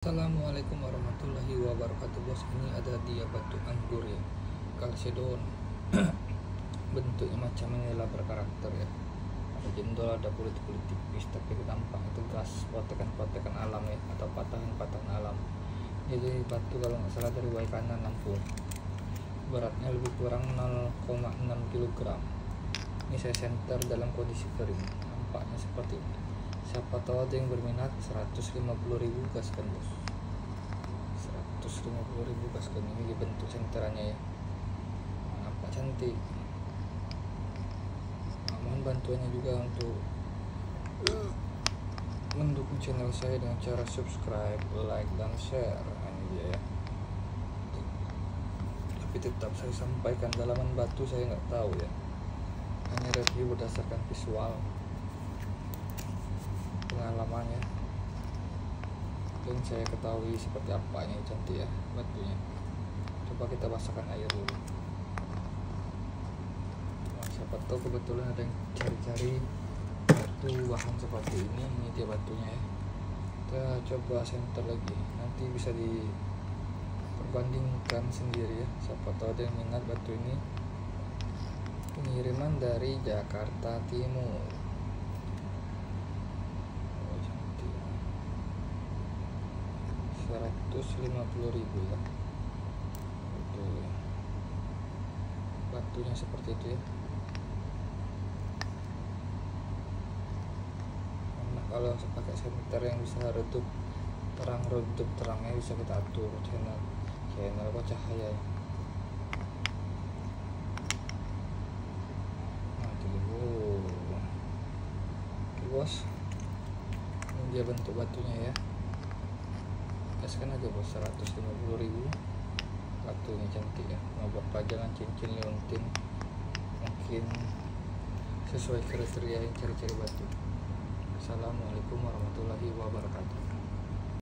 Assalamualaikum warahmatullahi wabarakatuh. Bos, ini ada dia batu anggur ya, kalsedon. Bentuknya macam inilah, berkarakter ya. Ada jendol, ada kulit-kulit tipis, tapi nampak tegas, potekan-potekan alam ya, atau patahan-patahan alam. Jadi batu kalau nggak salah dari Waikanan, Lampung. Beratnya lebih kurang 0,6 kg. Ini saya center dalam kondisi kering, nampaknya seperti ini. Siapa tahu ada yang berminat. 150.000 gaskan bos, 150.000 gaskan. Ini bentuk senterannya ya, nampak cantik. Mohon bantuannya juga untuk mendukung channel saya dengan cara subscribe, like, dan share. Ini dia ya. Tapi tetap saya sampaikan, dalaman batu saya nggak tahu ya, hanya review berdasarkan visual pengalamannya, dan saya ketahui seperti apa. Ini cantik ya batunya. Coba kita basahkan air dulu. Nah, siapa tahu kebetulan ada yang cari-cari batu bahan seperti ini. Ini dia batunya ya. Kita coba center lagi, nanti bisa diperbandingkan sendiri ya. Siapa tahu ada yang minat batu ini. Pengiriman dari Jakarta Timur. 150.000 ya. Betul. Batunya seperti itu ya. Nah, kalau pakai senter yang bisa redup terangnya bisa kita atur channel apa cahaya ya. Nah, itu dulu. Oke bos, ini dia bentuk batunya ya. Gaskan aja bos, 150.000. Batunya cantik ya, mau buat pajangan, cincin, liontin, mungkin sesuai kriteria yang cari-cari batu. Assalamualaikum warahmatullahi wabarakatuh.